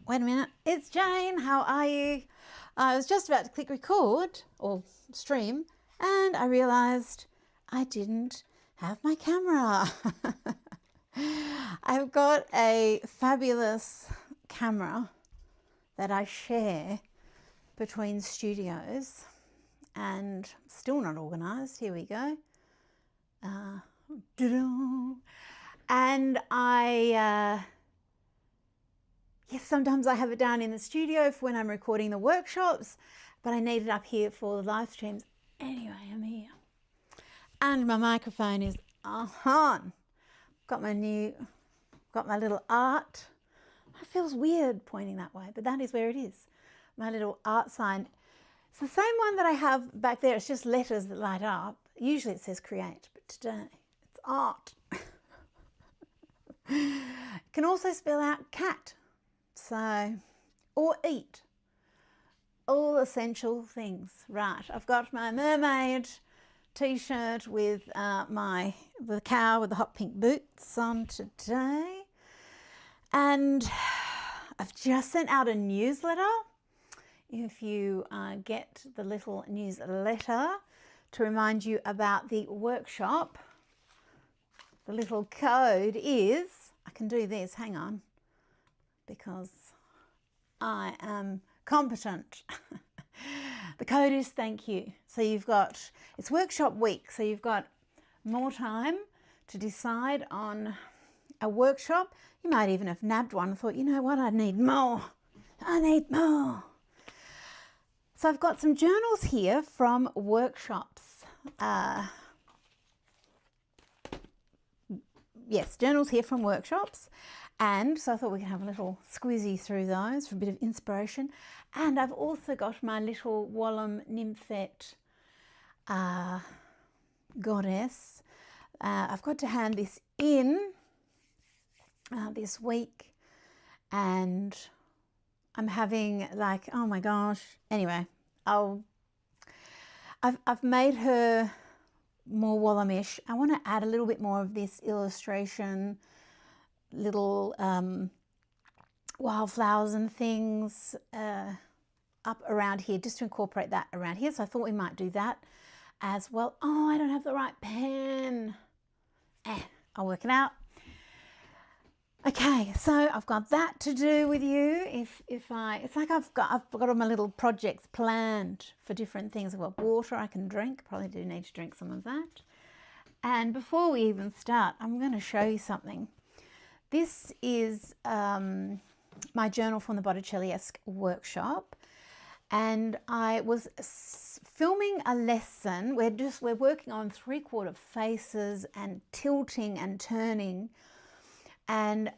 Wait a minute, it's Jane, how are you? I was just about to click record or stream and I realised I didn't have my camera. I've got a fabulous camera that I share between studios and still not organised. Here we go. And yes, sometimes I have it down in the studio for when I'm recording the workshops, but I need it up here for the live streams. Anyway, I'm here. And my microphone is on. Got my little art. It feels weird pointing that way, but that is where it is. My little art sign. It's the same one that I have back there. It's just letters that light up. Usually it says create, but today it's art. It can also spell out cat. So, or eat, all essential things. Right, I've got my mermaid t-shirt with the cow with the hot pink boots on today. And I've just sent out a newsletter. If you get the little newsletter to remind you about the workshop, the little code is, I can do this, hang on, because I am competent. The code is thank you. So you've got, it's workshop week, so you've got more time to decide on a workshop. You might even have nabbed one and thought, you know what, I need more. I need more. So I've got some journals here from workshops. Yes, journals here from workshops. And so I thought we could have a little squeezy through those for a bit of inspiration. And I've also got my little Wallam Nymphet goddess. I've got to hand this in this week. And I'm having like, oh my gosh. Anyway, I've made her more Wallamish. I want to add a little bit more of this illustration, little wildflowers and things up around here, just to incorporate that around here. So I thought we might do that as well. Oh, I don't have the right pen. I'll work it out. Okay, so I've got that to do with you. It's like I've got all my little projects planned for different things. I've got water I can drink. Probably do need to drink some of that. And before we even start, I'm going to show you something. This is my journal from the Botticelli-esque workshop, and I was filming a lesson. We're working on three-quarter faces and tilting and turning, and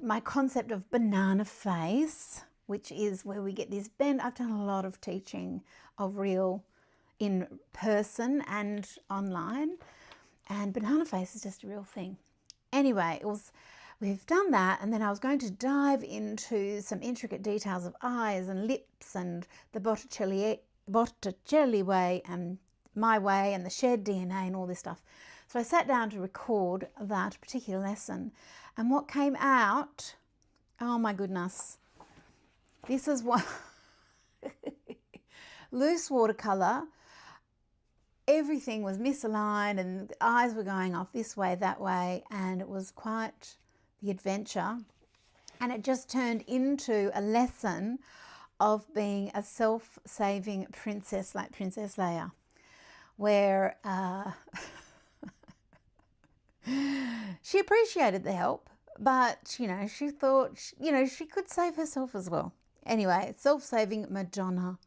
my concept of banana face, which is where we get this bend. I've done a lot of teaching of real in person and online, and banana face is just a real thing. Anyway, we've done that, and then I was going to dive into some intricate details of eyes and lips and the Botticelli way and my way and the shared DNA and all this stuff. So I sat down to record that particular lesson, and what came out, oh my goodness, this is what, loose watercolour. Everything was misaligned and the eyes were going off this way, that way, and it was quite the adventure. And it just turned into a lesson of being a self-saving princess like Princess Leia, where she appreciated the help, but, you know, she thought, you know, she could save herself as well. Anyway, self-saving Madonna.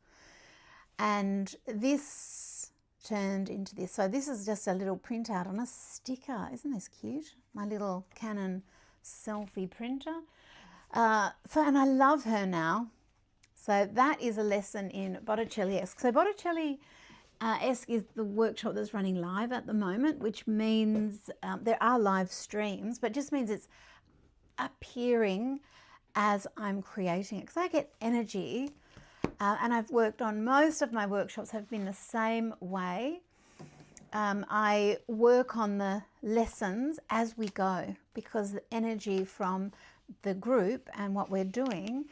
And this turned into this. So this is just a little printout on a sticker. Isn't this cute? My little Canon selfie printer. And I love her now. So that is a lesson in Botticelli-esque. So Botticelli-esque is the workshop that's running live at the moment, which means there are live streams, but just means it's appearing as I'm creating it, because I get energy. And I've worked on, most of my workshops have been the same way. I work on the lessons as we go, because the energy from the group and what we're doing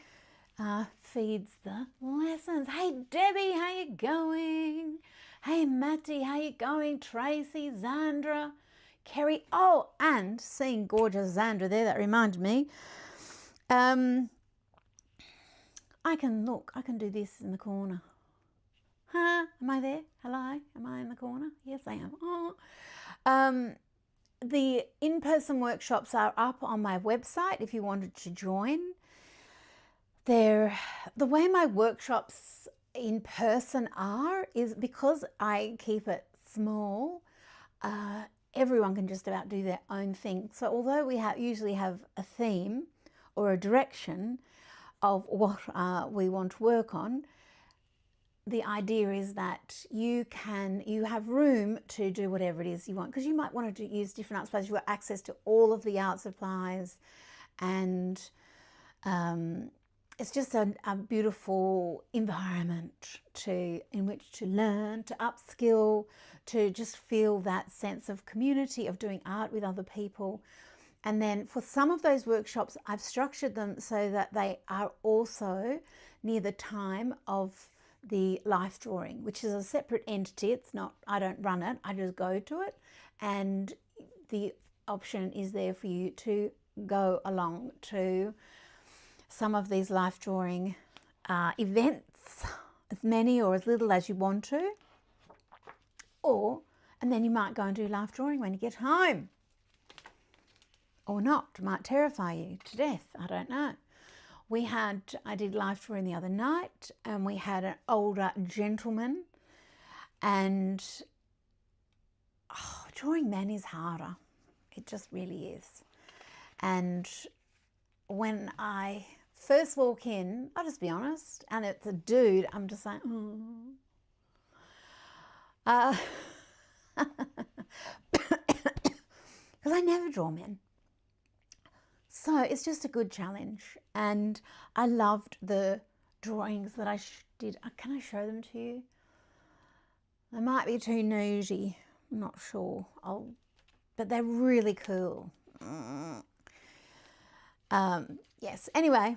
feeds the lessons. Hey Debbie, how you going? Hey Matty, how you going? Tracy, Zandra, Kerry. Oh, and seeing gorgeous Zandra there, that reminded me. I can do this in the corner. Huh? Am I there? Hello? Am I in the corner? Yes, I am. Oh. The in-person workshops are up on my website if you wanted to join. The way my workshops in person is because I keep it small, everyone can just about do their own thing. So although we usually have a theme or a direction of what we want to work on, the idea is that you have room to do whatever it is you want, because you might want to use different art supplies. You've got access to all of the art supplies, and it's just a beautiful environment in which to learn, to upskill, to just feel that sense of community, of doing art with other people. And then for some of those workshops, I've structured them so that they are also near the time of the life drawing, which is a separate entity. It's not, I don't run it, I just go to it, and the option is there for you to go along to some of these life drawing events, as many or as little as you want to, and then you might go and do life drawing when you get home, or not. It might terrify you to death, I don't know. I did life drawing the other night, and we had an older gentleman, and drawing men is harder. It just really is. And when I first walk in, I'll just be honest, and it's a dude, I'm just like, because I never draw men. So it's just a good challenge, and I loved the drawings that I did. Can I show them to you? They might be too nudie, I'm not sure. But they're really cool. Yes, anyway.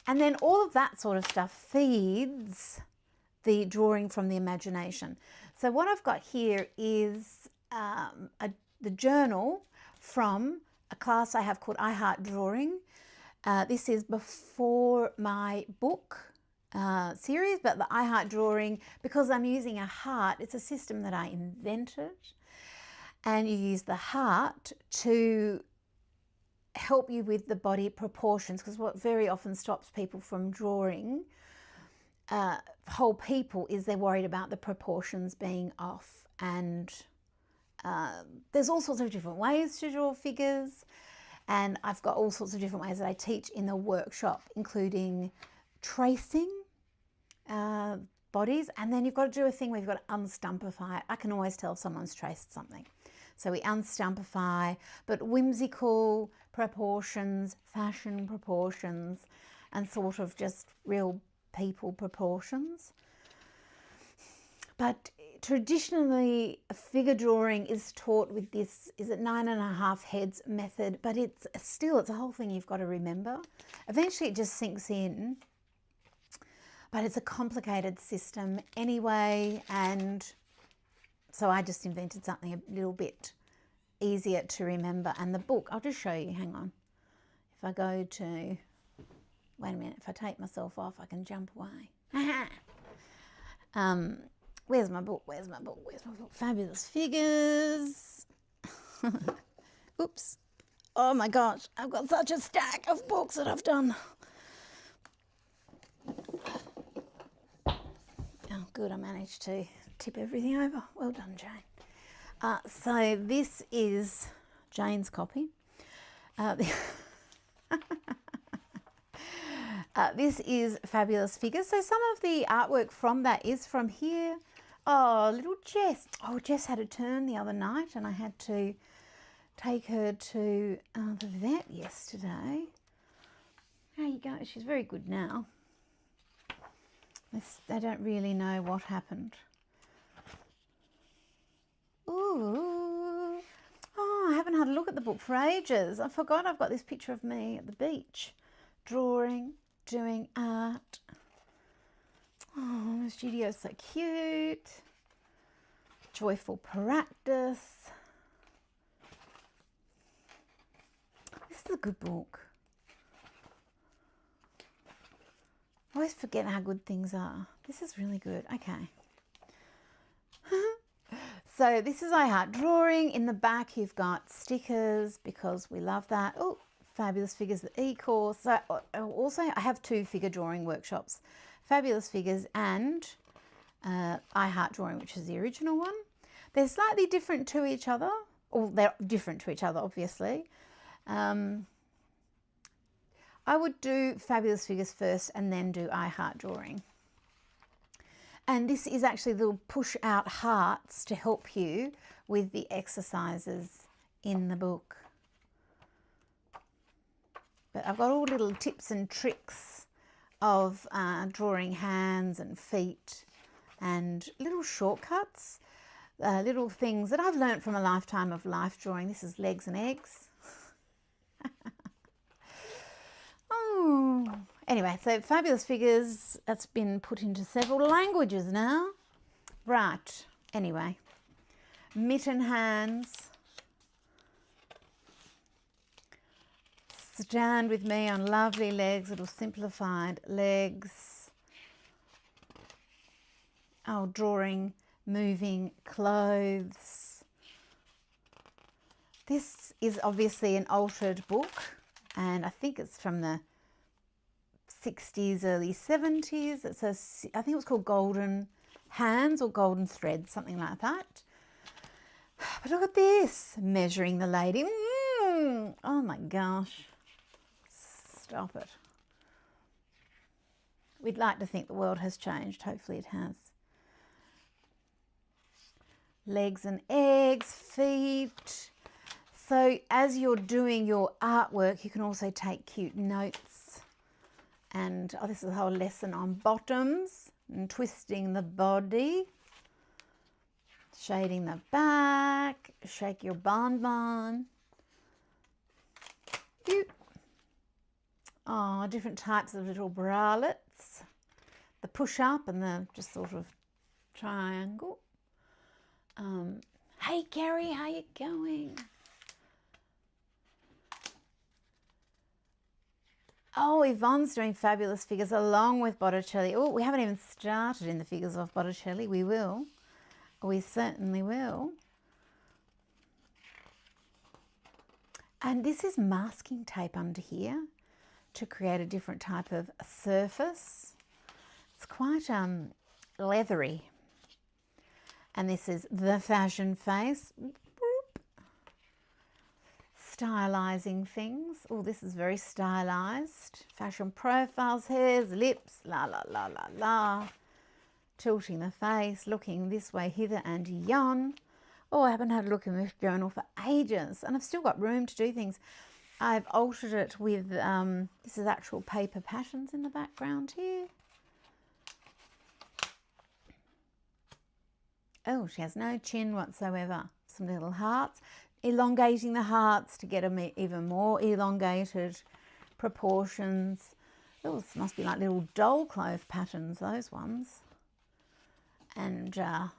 And then all of that sort of stuff feeds the drawing from the imagination. So what I've got here is the journal from a class I have called I Heart Drawing. This is before my book series, but the I Heart Drawing, because I'm using a heart, it's a system that I invented, and you use the heart to help you with the body proportions, because what very often stops people from drawing whole people is they're worried about the proportions being off. And there's all sorts of different ways to draw figures, and I've got all sorts of different ways that I teach in the workshop, including tracing bodies, and then you've got to do a thing where you've got to unstumpify it. I can always tell if someone's traced something. So we unstumpify, but whimsical proportions, fashion proportions, and sort of just real people proportions. But traditionally, figure drawing is taught with this, is it 9.5 heads method, but it's a whole thing you've got to remember. Eventually it just sinks in, but it's a complicated system anyway, and so I just invented something a little bit easier to remember. And the book, I'll just show you, hang on. If I go to, wait a minute, if I take myself off, I can jump away. Where's my book? Where's my book? Where's my book? Fabulous Figures. Oops. Oh my gosh, I've got such a stack of books that I've done. Oh, good, I managed to tip everything over. Well done, Jane. So this is Jane's copy. This is Fabulous Figures. So some of the artwork from that is from here. Oh, little Jess. Oh, Jess had a turn the other night, and I had to take her to the vet yesterday. There you go. She's very good now. They don't really know what happened. Ooh. Oh, Oh, I haven't had a look at the book for ages. I forgot I've got this picture of me at the beach, drawing, doing art. Oh, the studio's so cute. Joyful practice. This is a good book. I always forget how good things are. This is really good. Okay. So this is I Heart Drawing. In the back you've got stickers because we love that. Oh, Fabulous Figures, the e-course. So also I have 2 figure drawing workshops. Fabulous Figures and I Heart Drawing, which is the original one. They're slightly different to each other. Or they're different to each other, obviously. I would do Fabulous Figures first and then do I Heart Drawing. And this is actually little push out hearts to help you with the exercises in the book. But I've got all little tips and tricks of drawing hands and feet and little shortcuts, little things that I've learnt from a lifetime of life drawing. This is Legs and Eggs. Oh, anyway, so Fabulous Figures, that's been put into several languages now. Right, anyway, mitten hands. Stand with me on lovely legs, little simplified legs. Oh, drawing, moving clothes. This is obviously an altered book, and I think it's from the 60s, early 70s. It says, I think it was called Golden Hands or Golden Threads, something like that. But look at this, measuring the lady. Oh my gosh, stop it. We'd like to think the world has changed. Hopefully it has. Legs and eggs, feet. So as you're doing your artwork, you can also take cute notes. And oh, this is a whole lesson on bottoms and twisting the body, shading the back, shake your bonbon. Cute. Oh, different types of little bralettes. The push-up and the just sort of triangle. Hey, Carrie, how you going? Oh, Yvonne's doing Fabulous Figures along with Botticelli. Oh, we haven't even started in the figures of Botticelli. We will. We certainly will. And this is masking tape under here to create a different type of surface. It's quite leathery. And this is the fashion face. Stylizing things. Oh, this is very stylized. Fashion profiles, hairs, lips, la la la la la. Tilting the face, looking this way, hither and yon. Oh, I haven't had a look in this journal for ages, and I've still got room to do things. I've altered it with, this is actual paper patterns in the background here. Oh, she has no chin whatsoever. Some little hearts. Elongating the hearts to get them even more elongated proportions. Oh, this must be like little doll clothes patterns, those ones. And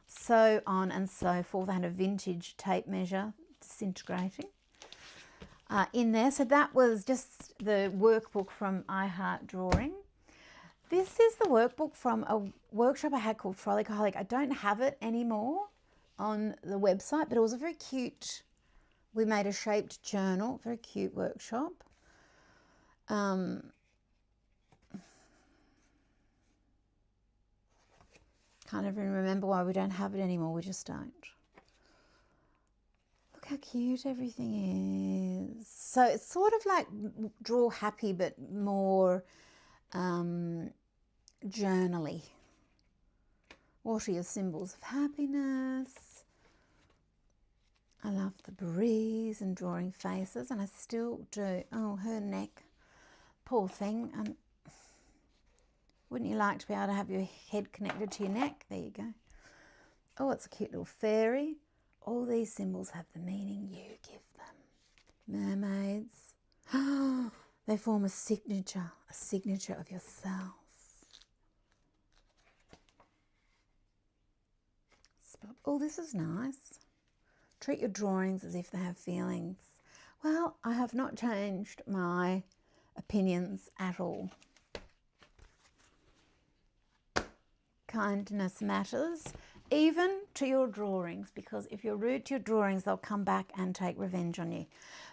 so on and so forth. I had a vintage tape measure disintegrating in there. So that was just the workbook from I Heart Drawing. This is the workbook from a workshop I had called Frolic Holic. I don't have it anymore on the website, but it was a very cute, we made a shaped journal, very cute workshop. Can't even remember why we don't have it anymore, we just don't. Look how cute everything is. So it's sort of like Draw Happy, but more journally. What are your symbols of happiness? I love the breeze and drawing faces, and I still do. Oh, her neck, poor thing. And wouldn't you like to be able to have your head connected to your neck? There you go. Oh, it's a cute little fairy. all these symbols have the meaning you give them. Mermaids. They form a signature of yourself. Oh, this is nice. Treat your drawings as if they have feelings. Well, I have not changed my opinions at all. Kindness matters, even to your drawings, because if you're rude to your drawings, they'll come back and take revenge on you.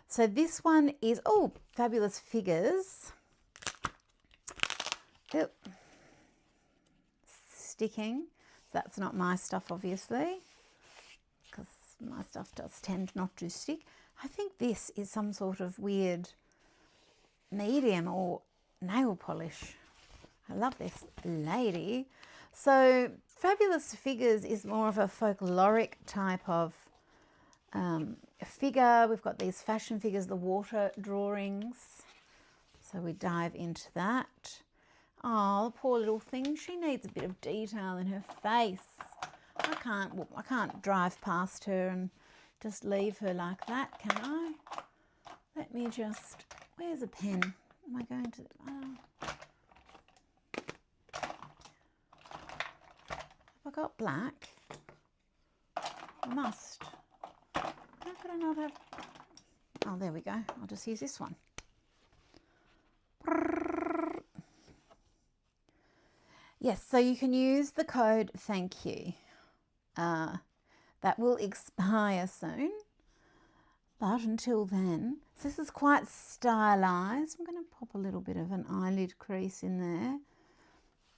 So this one is, oh, fabulous figures. Oop. Sticking. So that's not my stuff, obviously, because my stuff does tend not to stick. I think this is some sort of weird medium or nail polish. I love this lady. So fabulous figures is more of a folkloric type of figure. We've got these fashion figures, the water drawings. So we dive into that. Oh, the poor little thing. She needs a bit of detail in her face. I can't drive past her and just leave her like that, can I? Let me just, where's a pen? Am I going to, have I got black? I must. How could I not have, oh, there we go. I'll just use this one. Yes, so you can use the code thank you. That will expire soon, but until then, so this is quite stylized. I'm going to pop a little bit of an eyelid crease in there,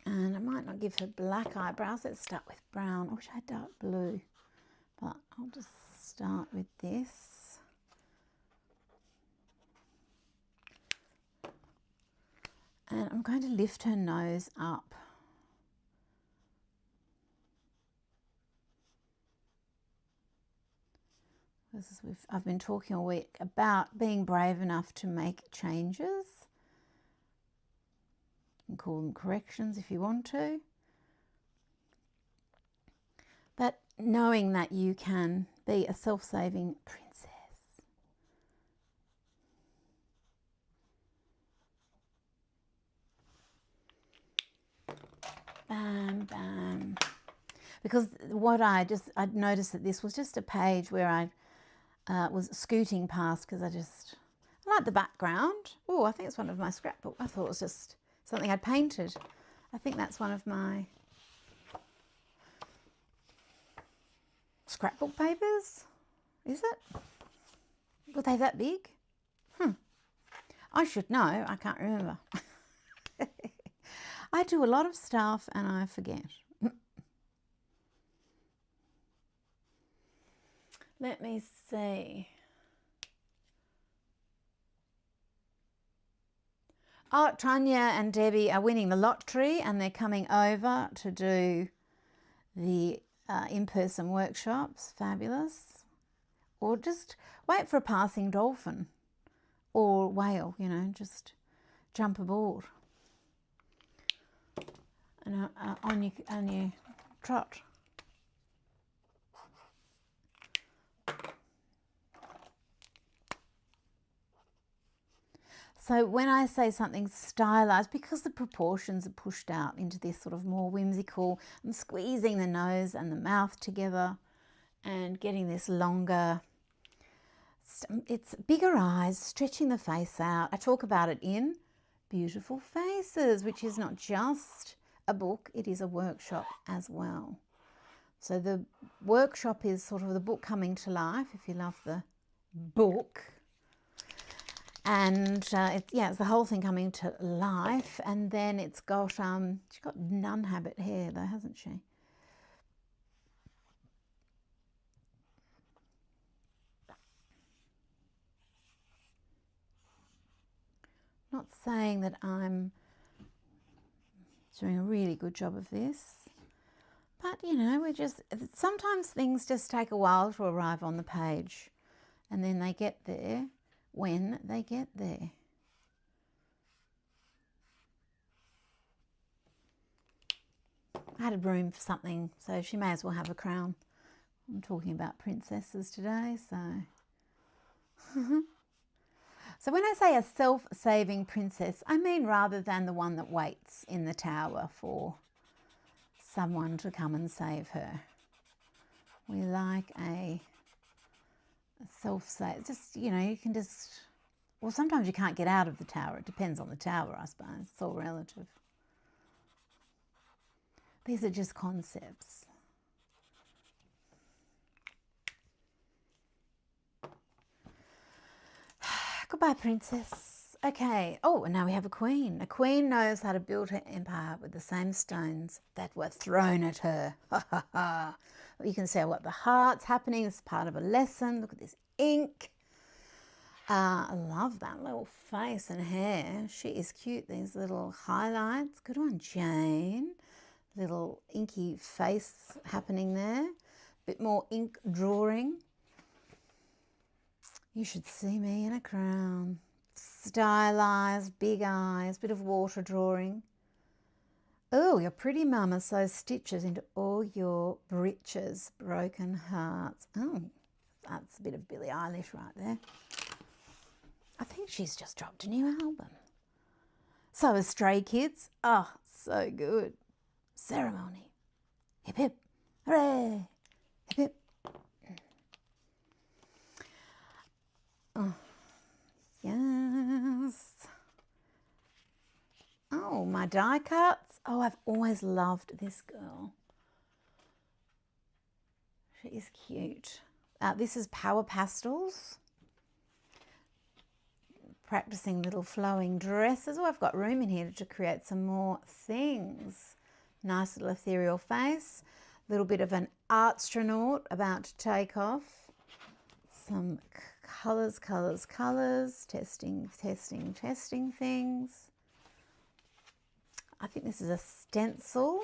and I might not give her black eyebrows. Let's start with brown. I wish I had dark blue, but I'll just start with this. And I'm going to lift her nose up. I've been talking all week about being brave enough to make changes. You can call them corrections if you want to. But knowing that you can be a self-saving princess. Bam, bam. Because what I'd noticed that this was just a page where I was scooting past because I like the background. Oh, I think it's one of my scrapbook. I thought it was just something I'd painted. I think that's one of my scrapbook papers. Is it? Were they that big? I should know. I can't remember. I do a lot of stuff and I forget. Let me see. Oh, Tanya and Debbie are winning the lottery and they're coming over to do the in-person workshops. Fabulous. Or just wait for a passing dolphin or whale, you know, just jump aboard. And on your trot. So when I say something stylized, because the proportions are pushed out into this sort of more whimsical, I'm squeezing the nose and the mouth together and getting this longer, it's bigger eyes, stretching the face out. I talk about it in Beautiful Faces, which is not just a book, it is a workshop as well. So the workshop is sort of the book coming to life, if you love the book. And it's the whole thing coming to life. And then it's got, she's got nun habit hair though, hasn't she? Not saying that I'm doing a really good job of this, but you know, sometimes things just take a while to arrive on the page and then they get there when they get there. I had a broom for something, so she may as well have a crown. I'm talking about princesses today, so. So when I say a self-saving princess, I mean rather than the one that waits in the tower for someone to come and save her. We like a self-save, just, you know, you can just, well, sometimes you can't get out of the tower. It depends on the tower, I suppose. It's all relative. These are just concepts. Goodbye, princess. Okay. Oh, and now we have a queen. A queen knows how to build her empire with the same stones that were thrown at her. Ha ha ha. You can see what the heart's happening. It's part of a lesson. Look at this ink. I love that little face and hair. She is cute. These little highlights. Good one, Jane. Little inky face happening there. Bit more ink drawing. You should see me in a crown. Stylized, big eyes, bit of water drawing. Oh, your pretty mama sews stitches into all your breeches, broken hearts. Oh, that's a bit of Billie Eilish right there. I think she's just dropped a new album. So are Stray Kids. Oh, so good. Ceremony. Hip hip. Hooray. Hip hip. Oh, yes. Oh, my die cuts. Oh, I've always loved this girl. She is cute. This is Power Pastels. Practicing little flowing dresses. Oh, I've got room in here to create some more things. Nice little ethereal face. Little bit of an astronaut about to take off. Some colours, colours, colours. Testing, testing, testing things. I think this is a stencil.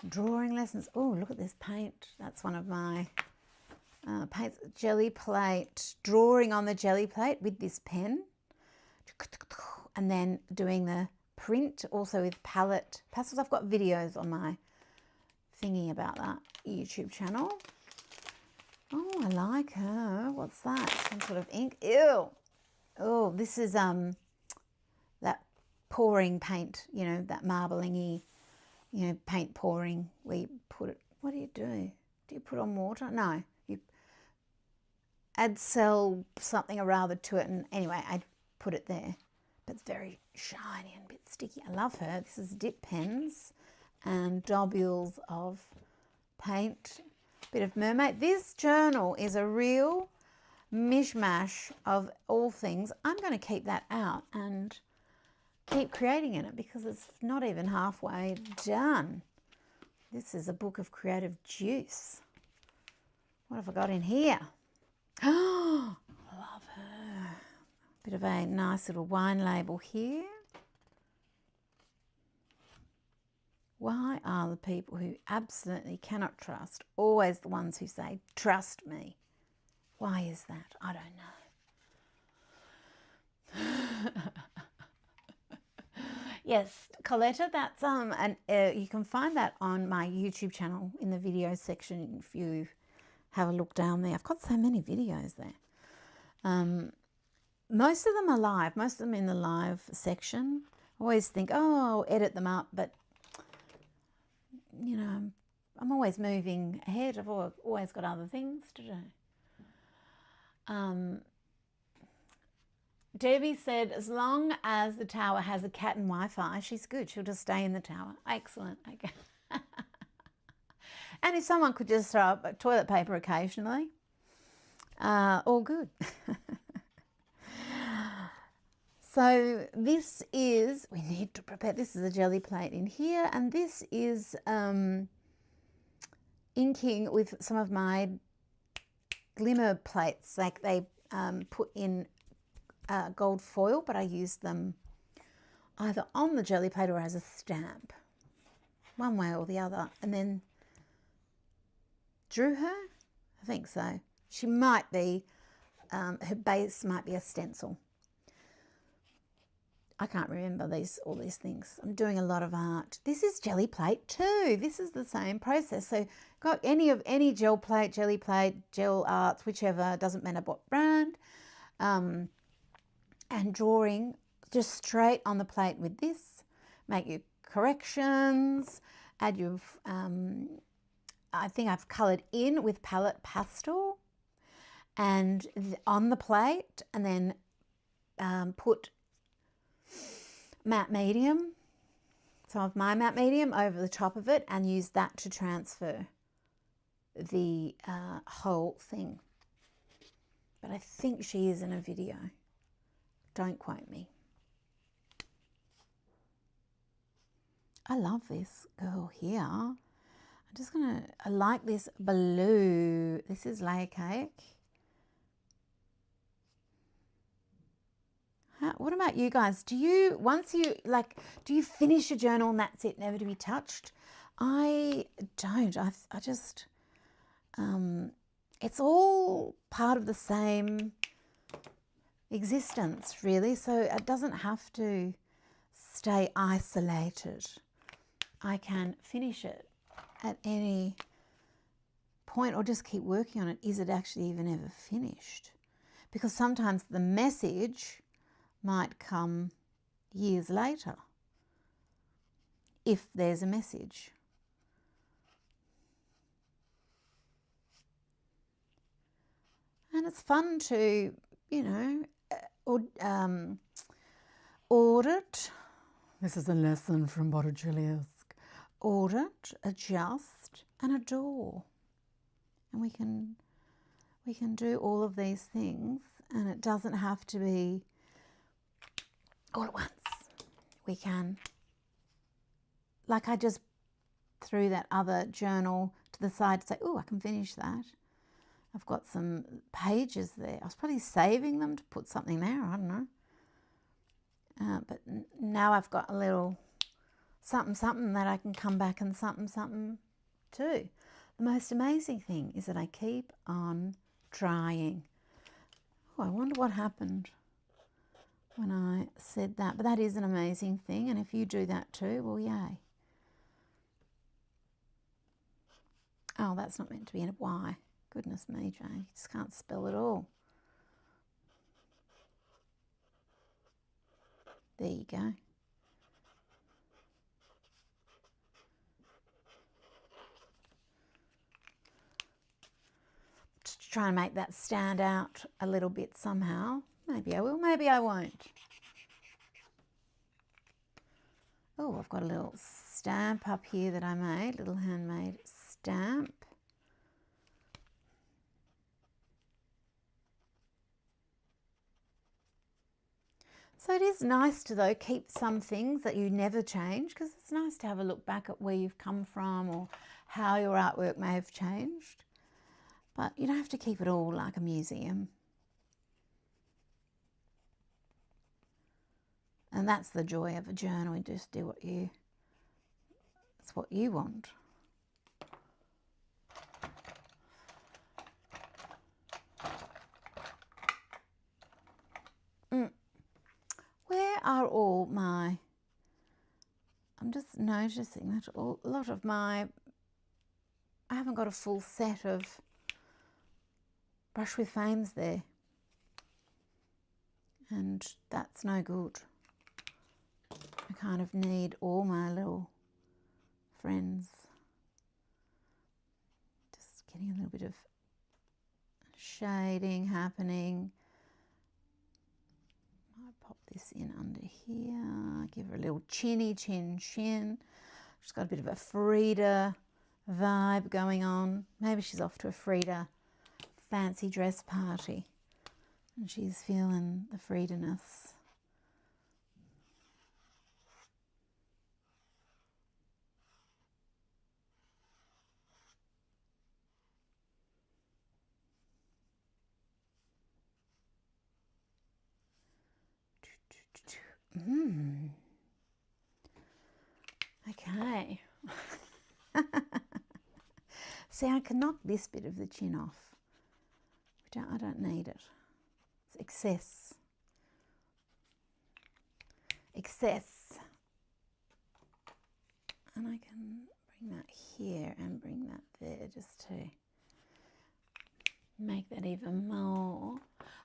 Drawing lessons. Oh, look at this paint. That's one of my paints. Jelly plate. Drawing on the jelly plate with this pen. And then doing the print also with palette pastels. I've got videos on my thingy about that YouTube channel. Oh, I like her. What's that? Some sort of ink. Ew. Oh, this is that pouring paint, you know, that marbling-y, you know, paint pouring where you put it. What do? Do you put on water? No. You add something or rather to it, and anyway, I put it there. But it's very shiny and a bit sticky. I love her. This is dip pens and globules of paint. Bit of mermaid. This journal is a real mishmash of all things. I'm going to keep that out and keep creating in it because it's not even halfway done. This is a book of creative juice. What have I got in here? Oh, I love her. Bit of a nice little wine label here. Why are the people who absolutely cannot trust always the ones who say, trust me? Why is that? I don't know. Yes, Coletta, that's you can find that on my YouTube channel in the video section if you have a look down there. I've got so many videos there. Most of them are live, most of them in the live section. I always think, oh, I'll edit them up, but you know, I'm always moving ahead. I've always got other things to do. Debbie said, as long as the tower has a cat and Wi-Fi, she's good. She'll just stay in the tower. Excellent. Okay. And if someone could just throw up toilet paper occasionally, all good. So this is, we need to prepare, this is a jelly plate in here, and this is inking with some of my glimmer plates, like they put in gold foil, but I use them either on the jelly plate or as a stamp, one way or the other. And then drew her, I think so. She might be, her base might be a stencil. I can't remember all these things. I'm doing a lot of art. This is jelly plate too. This is the same process. So got any gel plate, jelly plate, gel arts, whichever, doesn't matter what brand. And drawing just straight on the plate with this. Make your corrections, add your, I think I've coloured in with palette pastel and on the plate, and then put matte medium, some of my matte medium over the top of it, and use that to transfer the whole thing. But I think she is in a video. Don't quote me. I love this girl here. I'm just gonna, I like this blue. This is Leia cake. What about you guys? Do you, once you, like, do you finish a journal and that's it, never to be touched? I don't. I just, it's all part of the same existence, really. So it doesn't have to stay isolated. I can finish it at any point or just keep working on it. Is it actually even ever finished? Because sometimes the message might come years later, if there's a message. And it's fun to, you know, audit. This is a lesson from Botticelli-esque. Audit, adjust, and adore. And we can do all of these things, and it doesn't have to be all at once. We can, like I just threw that other journal to the side to say, oh, I can finish that. I've got some pages there. I was probably saving them to put something there, I don't know. But now I've got a little something that I can come back and something too. The most amazing thing is that I keep on trying. Oh, I wonder what happened when I said that. But that is an amazing thing, and if you do that too, well, yay. Oh, that's not meant to be in a Y. Goodness me, Jane, you just can't spell it all. There you go. Just try and make that stand out a little bit somehow. Maybe I will, maybe I won't. Oh, I've got a little stamp up here that I made, little handmade stamp. So it is nice to, though, keep some things that you never change, because it's nice to have a look back at where you've come from or how your artwork may have changed. But you don't have to keep it all like a museum. And that's the joy of a journal. You just do what you, it's what you want. Where are all my, I'm just noticing that a lot of my, I haven't got a full set of brush with fames there. And that's no good. I kind of need all my little friends. Just getting a little bit of shading happening. Might pop this in under here. Give her a little chinny chin. She's got a bit of a Frida vibe going on. Maybe she's off to a Frida fancy dress party and she's feeling the Frida-ness. Okay. See, I can knock this bit of the chin off. I don't need it. It's excess. excess. And I can bring that here and bring that there just to make that even more.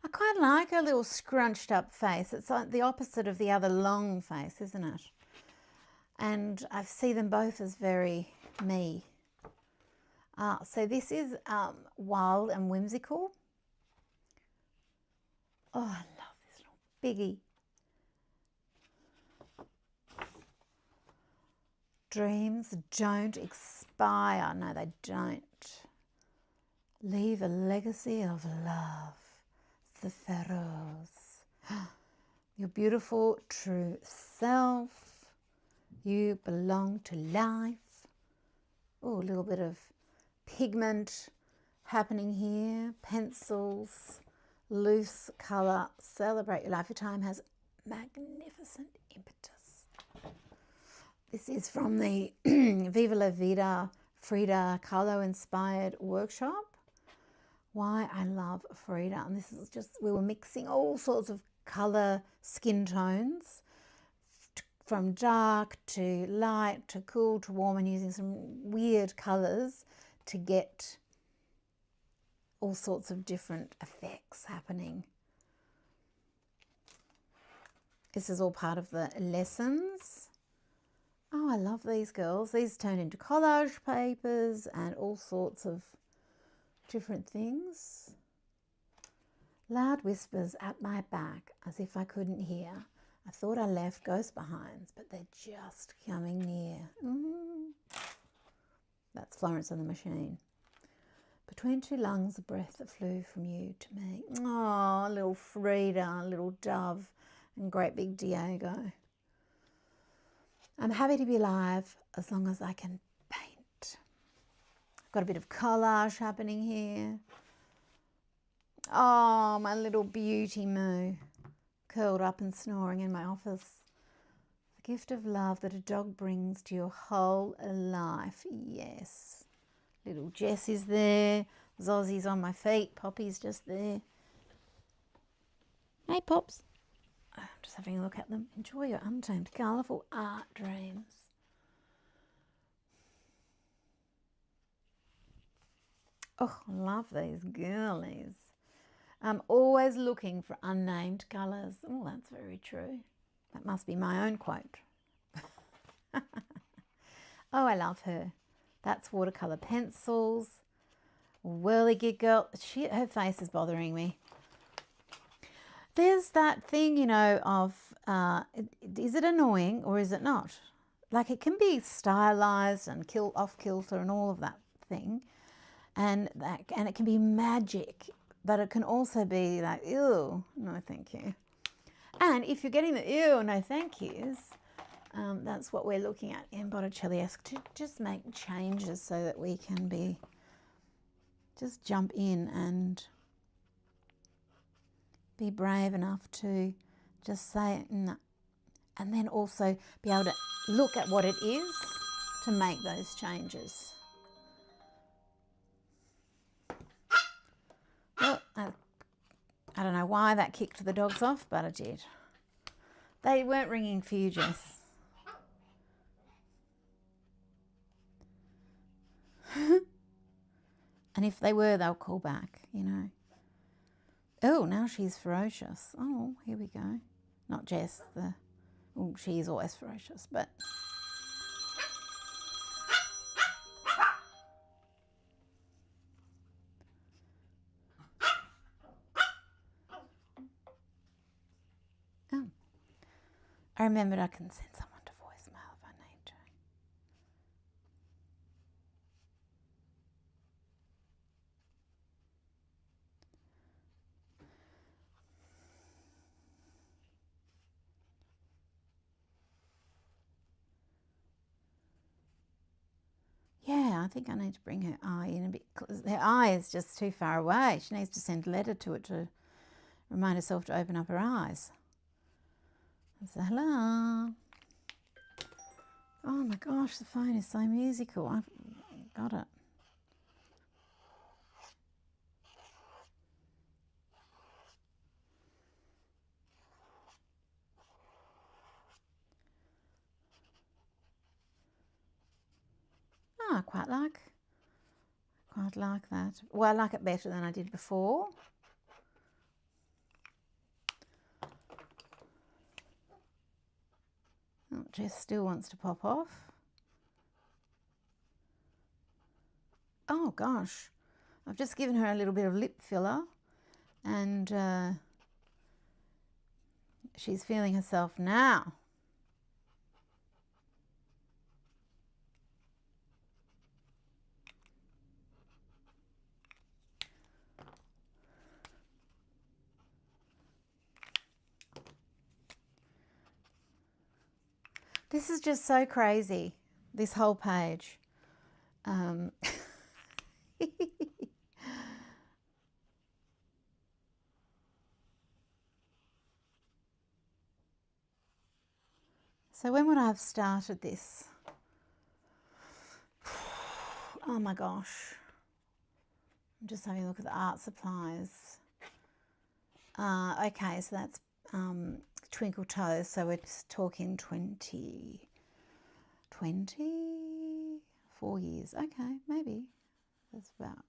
I quite like her little scrunched up face. It's like the opposite of the other long face, isn't it? And I see them both as very me. So this is Wild and Whimsical. Oh, I love this little biggie. Dreams don't expire. No, they don't. Leave a legacy of love. The Pharaohs. Your beautiful true self. You belong to life. Oh, a little bit of pigment happening here. Pencils. Loose colour. Celebrate your life. Your time has magnificent impetus. This is from the Viva La Vida Frida Kahlo inspired workshop. Why I love Frida. And this is just, we were mixing all sorts of colour skin tones from dark to light to cool to warm, and using some weird colours to get all sorts of different effects happening. This is all part of the lessons. Oh, I love these girls. These turn into collage papers and all sorts of different things. Loud whispers at my back as if I couldn't hear. I thought I left ghosts behind, but they're just coming near. That's Florence and the Machine. Between two lungs, the breath that flew from you to me. Oh, little Frida, little dove, and great big Diego. I'm happy to be alive as long as I can paint. I've got a bit of collage happening here. Oh, my little beauty moo, curled up and snoring in my office. The gift of love that a dog brings to your whole life. Yes. Little Jess is there. Zozzie's on my feet. Poppy's just there. Hey, Pops. I'm just having a look at them. Enjoy your untamed, colourful art dreams. Oh, I love these girlies. I'm always looking for unnamed colours. Oh, that's very true. That must be my own quote. Oh, I love her. That's watercolour pencils. Whirligig girl. Her face is bothering me. There's that thing, you know, of is it annoying or is it not? Like, it can be stylized and off kilter and all of that thing, and it can be magic, but it can also be like, ew, no thank you. And if you're getting the ew, no thank yous, that's what we're looking at in Botticelli-esque, to just make changes so that we can just jump in and be brave enough to just say no, and then also be able to look at what it is to make those changes. Well, I don't know why that kicked the dogs off, but it did. They weren't ringing for you, Jess. And if they were, they'll call back, you know. Oh, now she's ferocious. Oh, here we go. Not Jess. Oh, she's always ferocious, but... Oh. I remembered I can send someone to voicemail if I need to. Yeah, I think I need to bring her eye in a bit. Her eye is just too far away. She needs to send a letter to it to remind herself to open up her eyes. So, hello. Oh my gosh, the phone is so musical. I've got it. quite like that. Well, I like it better than I did before. Oh, Jess still wants to pop off. Oh gosh, I've just given her a little bit of lip filler and she's feeling herself now. This is just so crazy, this whole page. So when would I have started this? Oh my gosh. I'm just having a look at the art supplies. Okay, so that's Twinkle Toes, so we're talking 24 years. Okay, maybe. That's about.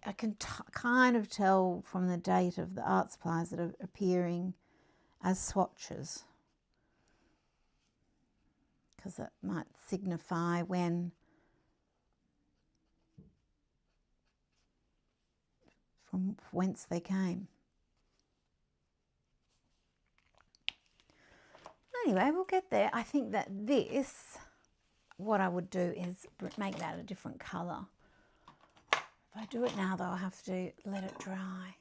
I can kind of tell from the date of the art supplies that are appearing as swatches, because that might signify when from whence they came. Anyway, we'll get there. I think that this, what I would do is make that a different colour. If I do it now, though, I'll have to let it dry.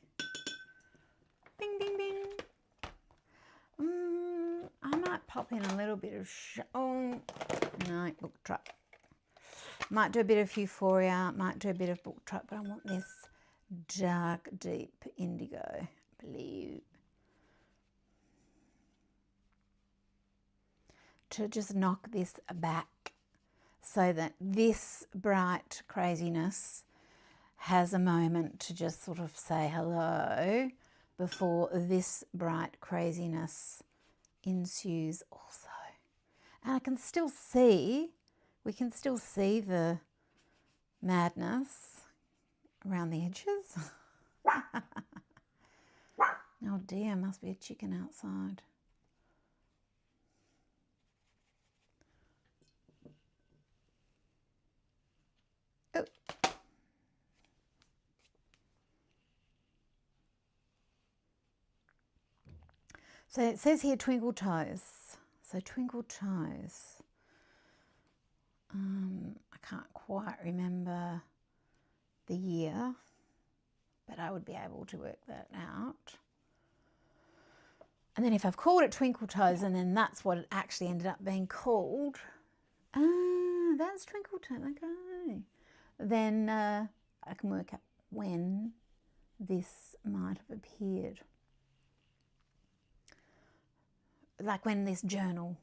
Bing, bing, bing. I might pop in a little bit of, no, book truck. Might do a bit of Euphoria, might do a bit of book truck, but I want this dark, deep indigo blue to just knock this back so that this bright craziness has a moment to just sort of say hello before this bright craziness ensues also. And I can still see, we can still see the madness around the edges. Oh dear, must be a chicken outside. Oh. So it says here Twinkle Toes. So Twinkle Toes. I can't quite remember the year, but I would be able to work that out. And then if I've called it Twinkle Toes and then that's what it actually ended up being called, that's Twinkle Toes, okay. Then I can work out when this might have appeared. Like when this journal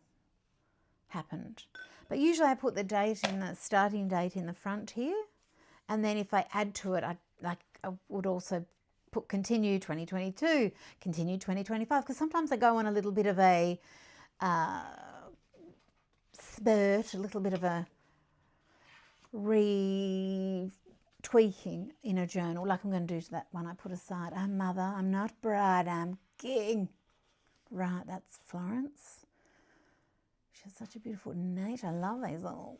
happened. But usually I put the date in, the starting date in the front here. And then if I add to it, I would also put continue 2022, continue 2025, because sometimes I go on a little bit of a spurt, a little bit of a retweaking in a journal, like I'm going to do to that one I put aside. I'm mother, I'm not bride, I'm king. Right, that's Florence. She has such a beautiful nature. I love these little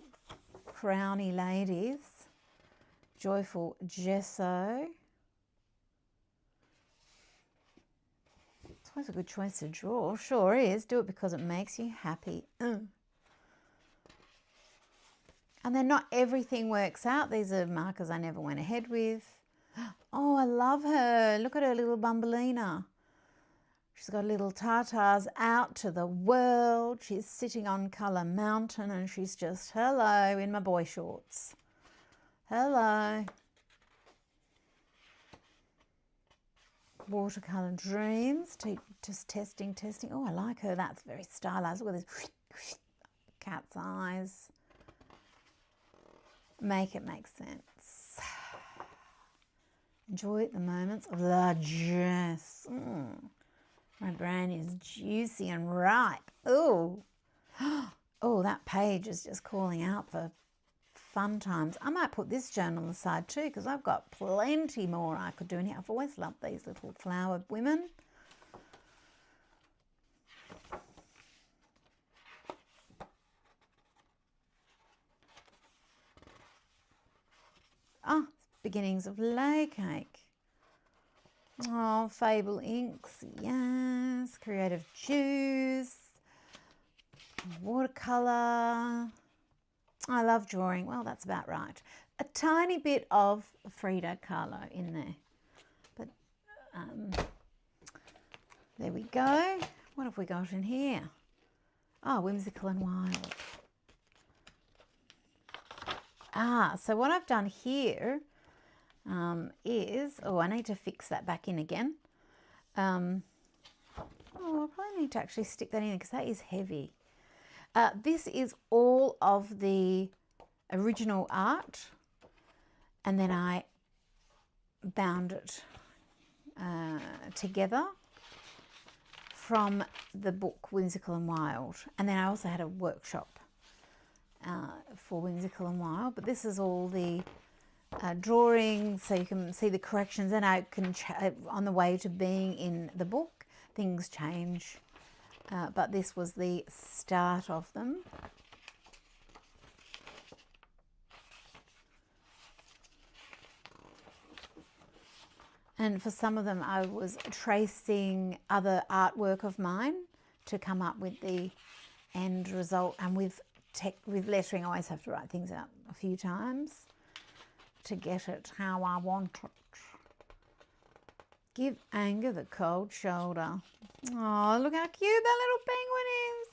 crowny ladies. Joyful gesso. It's always a good choice to draw. Sure is. Do it because it makes you happy. And then not everything works out. These are markers I never went ahead with. Oh, I love her. Look at her little Bumbleina. She's got little tartars out to the world. She's sitting on Colour Mountain and she's just, hello, in my boy shorts. Hello. Watercolour Dreams, just testing. Oh, I like her. That's very stylized. Look at this cat's eyes. Make it make sense. Enjoy the moments of largesse. My brain is juicy and ripe. Oh, Oh, that page is just calling out for fun times. I might put this journal aside too, because I've got plenty more I could do in here. I've always loved these little flower women. Ah, beginnings of lay cake. Oh, Fable Inks, yes. Creative Juice. Watercolour. I love drawing. Well, that's about right. A tiny bit of Frida Kahlo in there. But there we go. What have we got in here? Oh, Whimsical and Wild. Ah, so what I've done here is, oh, I need to fix that back in again. Oh, I probably need to actually stick that in because that is heavy. This is all of the original art, and then I bound it together from the book Whimsical and Wild. And then I also had a workshop for Whimsical and Wild, but this is all the drawings, so you can see the corrections, and I can on the way to being in the book things change, but this was the start of them. And for some of them I was tracing other artwork of mine to come up with the end result, and with lettering I always have to write things out a few times to get it how I want it. Give anger the cold shoulder. Oh, look how cute that little penguin is.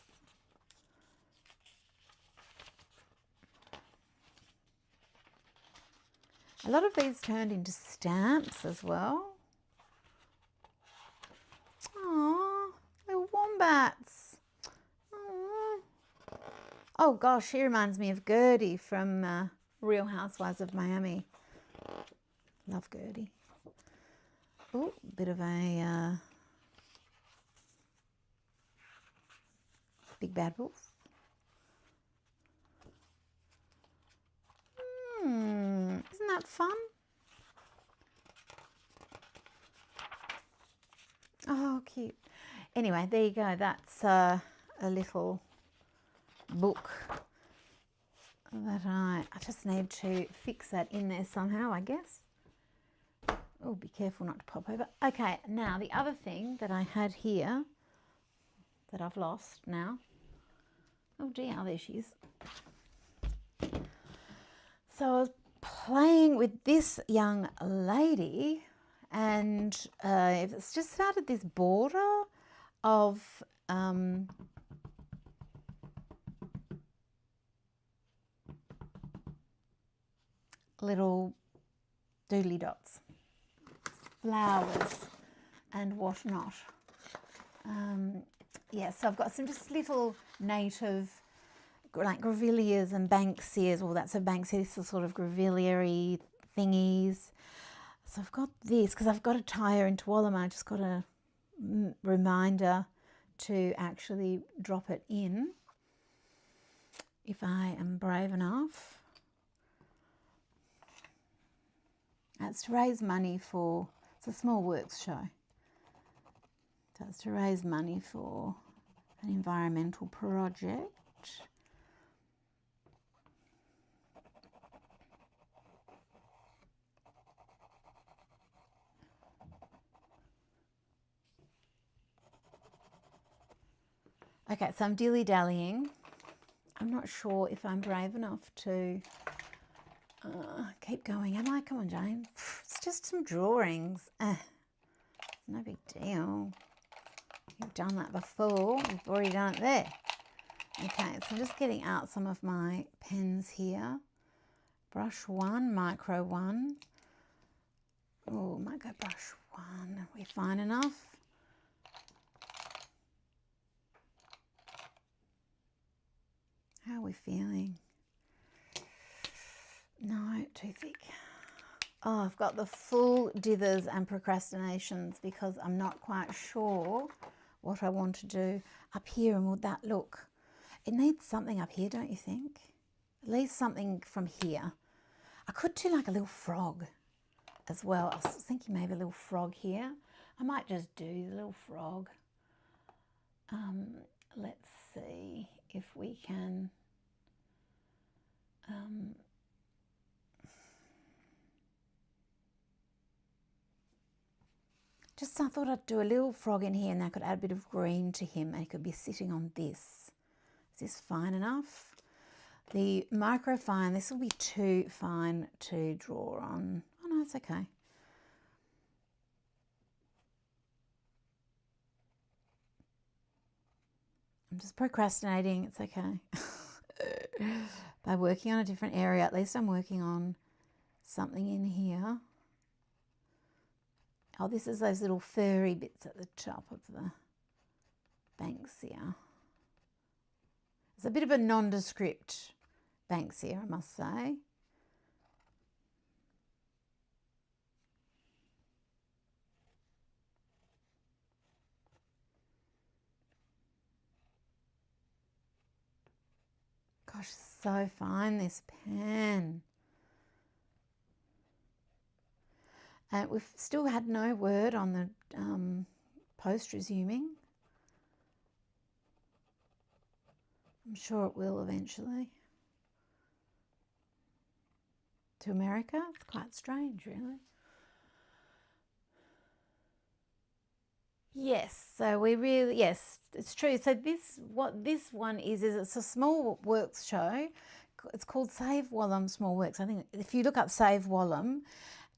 A lot of these turned into stamps as well. Oh, little wombats. Oh gosh, she reminds me of Gertie from Real Housewives of Miami. Love Gertie. Oh, bit of a Big Bad Wolf. Isn't that fun? Oh, cute. Anyway, there you go. That's a little book that I just need to fix that in there somehow, I guess. Oh, be careful not to pop over. Okay, now the other thing that I had here that I've lost now. Oh dear, there she is. So I was playing with this young lady, and it's just started this border of little doodly dots, flowers and whatnot. Yeah, so I've got some just little native, like grevilleas and banksias, all that. So banksias are sort of grevillea-y thingies. So I've got this because I've got to tie her into Wallama. I just got a reminder to actually drop it in if I am brave enough. It's to raise money for, it's a small works show. So it's to raise money for an environmental project. Okay, so I'm dilly-dallying. I'm not sure if I'm brave enough to keep going. Am I? Come on, Jane. It's just some drawings. It's no big deal. You've done that before. You've already done it there. Okay, so I'm just getting out some of my pens here. Brush 1, micro 1. Oh, might go brush 1. Are we fine enough? How are we feeling? No, too thick. Oh, I've got the full dithers and procrastinations because I'm not quite sure what I want to do up here, and would that look? It needs something up here, don't you think? At least something from here. I could do like a little frog as well. I was thinking maybe a little frog here. I might just do the little frog. Let's see if we can just I thought I'd do a little frog in here, and I could add a bit of green to him, and he could be sitting on this. Is this fine enough? The microfine, this will be too fine to draw on. Oh no, it's okay. I'm just procrastinating, it's okay. By working on a different area, at least I'm working on something in here. Oh, this is those little furry bits at the top of the Banksia. It's a bit of a nondescript Banksia, I must say. Gosh, so fine, this pen. And we've still had no word on the post resuming. I'm sure it will eventually. To America, it's quite strange, really. Yes, so we really, yes, it's true. So what this one is it's a small works show. It's called Save Wallam Small Works. I think if you look up Save Wallam,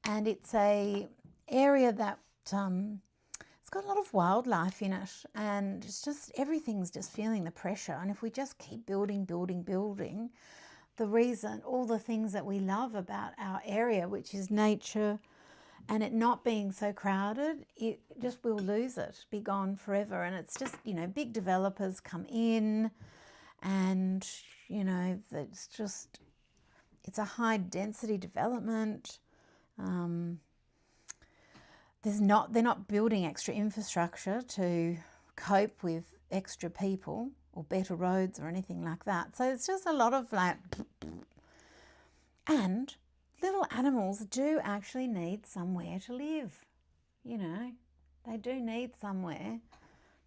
and it's a area that it's got a lot of wildlife in it, and it's just everything's just feeling the pressure. And if we just keep building, the reason, all the things that we love about our area, which is nature, and it not being so crowded, it just will lose it, be gone forever. And it's just, you know, big developers come in, and you know, it's a high density development. They're not building extra infrastructure to cope with extra people or better roads or anything like that. So it's just a lot of like, and little animals do actually need somewhere to live. You know, they do need somewhere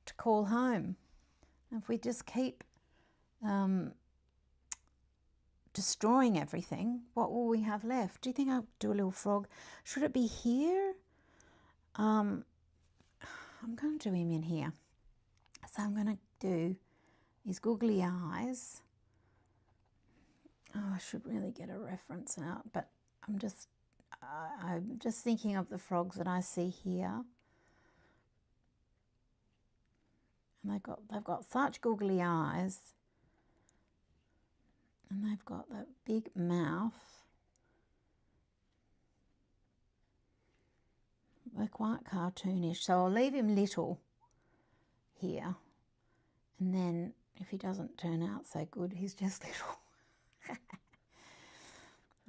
to call home. And if we just keep destroying everything, what will we have left? Do you think I'll do a little frog? Should it be here? I'm going to do him in here. So I'm going to do his googly eyes. Oh, I should really get a reference out, but I'm just thinking of the frogs that I see here. And they've got such googly eyes, and they've got that big mouth. They're quite cartoonish, so I'll leave him little here, and then if he doesn't turn out so good, he's just little.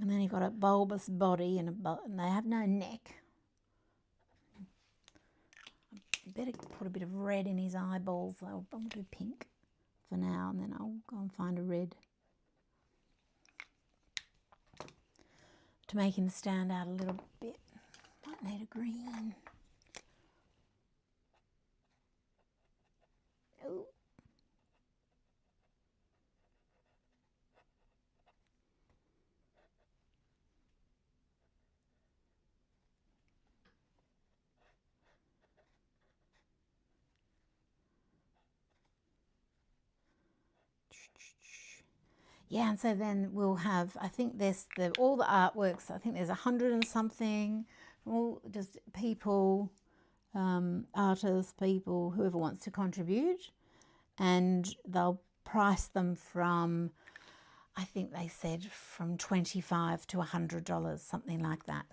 And then he's got a bulbous body and they have no neck. I better put a bit of red in his eyeballs. I'll do pink for now, and then I'll go and find a red to make him stand out a little bit. Might need a green. Oh. Yeah, and so then we'll have, I think there's all the artworks, I think there's 100 and something, all just people, artists, people, whoever wants to contribute, and they'll price them from, I think they said from $25 to $100, something like that.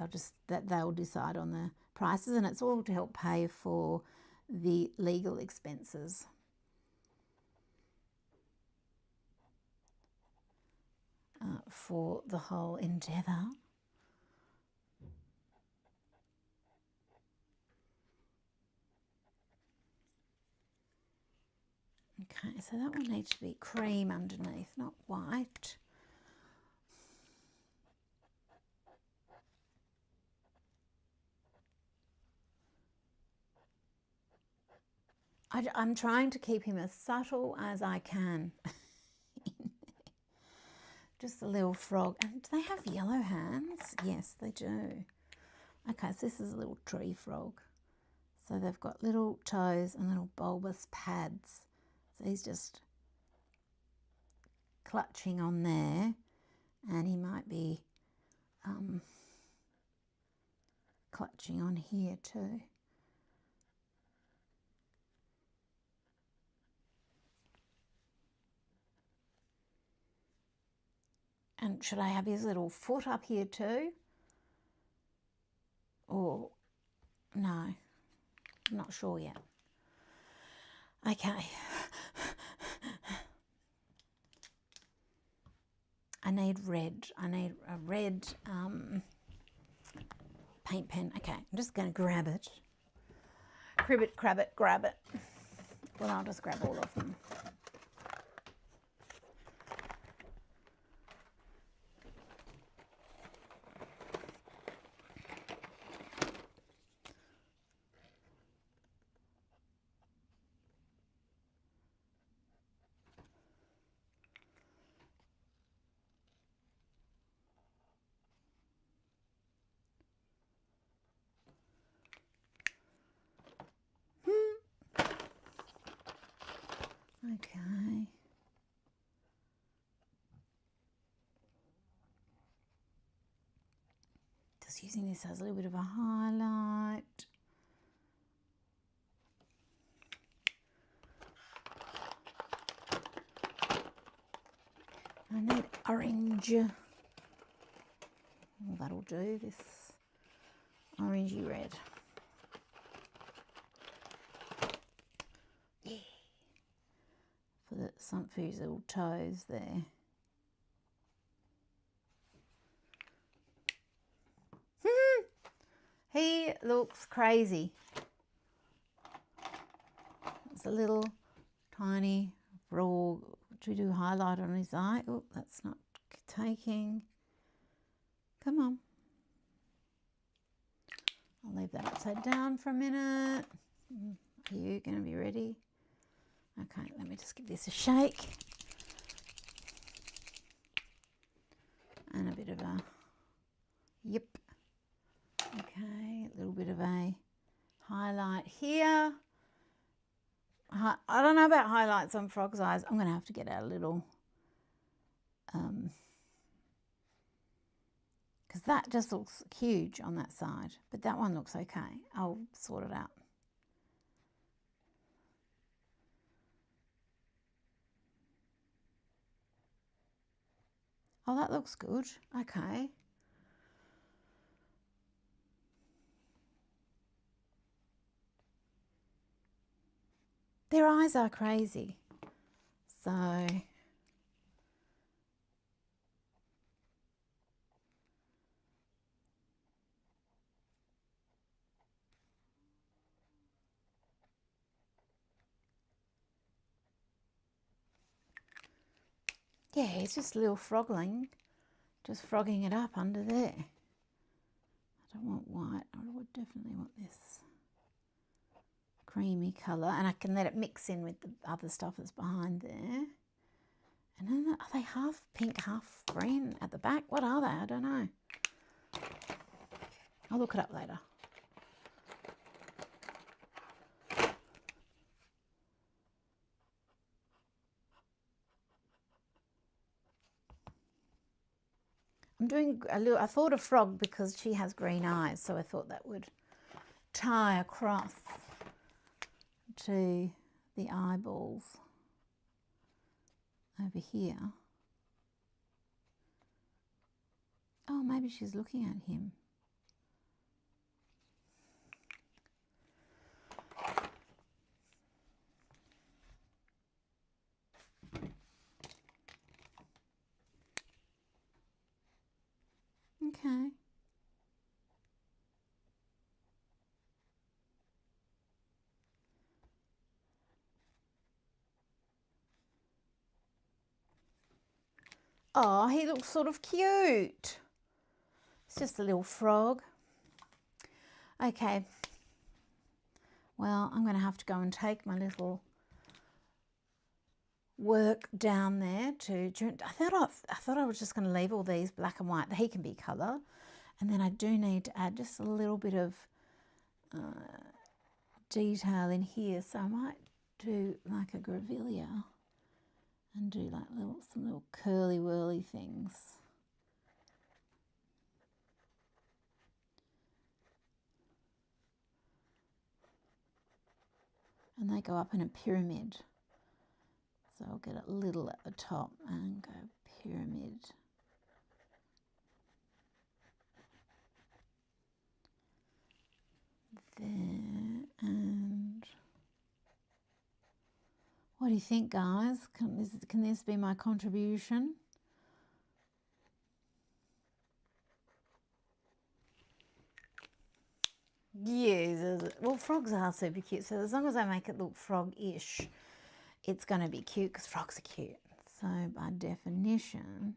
They'll decide on the prices, and it's all to help pay for the legal expenses. For the whole endeavour. Okay, so that one needs to be cream underneath, not white. I'm trying to keep him as subtle as I can. Just a little frog. And do they have yellow hands? Yes, they do. Okay, so this is a little tree frog. So they've got little toes and little bulbous pads. So he's just clutching on there, and he might be clutching on here too. And should I have his little foot up here too? Or no, I'm not sure yet. Okay. I need red. I need a red paint pen. Okay, I'm just going to grab it. Cribbit, crabbit, grab it. Well, I'll just grab all of them. Okay. Just using this as a little bit of a highlight. I need orange. Well, that'll do, this orangey red. Yeah. For some for his little toes there. He looks crazy. It's a little tiny frog. Do we do highlight on his eye? Oh, that's not taking. Come on. I'll leave that upside down for a minute. Are you going to be ready? Okay, let me just give this a shake. And a bit of a, yep. Okay, a little bit of a highlight here. I don't know about highlights on frog's eyes. I'm going to have to get out a little, because that just looks huge on that side, but that one looks okay. I'll sort it out. Oh, that looks good. Okay. Their eyes are crazy. So yeah, it's just a little frogling, just frogging it up under there. I don't want white. I would definitely want this creamy colour, and I can let it mix in with the other stuff that's behind there. And then are they half pink, half green at the back? What are they? I don't know. I'll look it up later. I'm doing a little, I thought of frog because she has green eyes, so I thought that would tie across to the eyeballs over here. Oh, maybe she's looking at him. Okay. Oh, he looks sort of cute. It's just a little frog. Okay. Well, I'm going to have to go and take my little work down there to. I thought I was just going to leave all these black and white. He can be colour, and then I do need to add just a little bit of detail in here. So I might do like a grevillea and do like some little curly whirly things. And they go up in a pyramid. So I'll get a little at the top and go pyramid. There, and what do you think, guys? Can this be my contribution? Yes, well, frogs are super cute, so as long as I make it look frog-ish, it's going to be cute because frogs are cute. So by definition,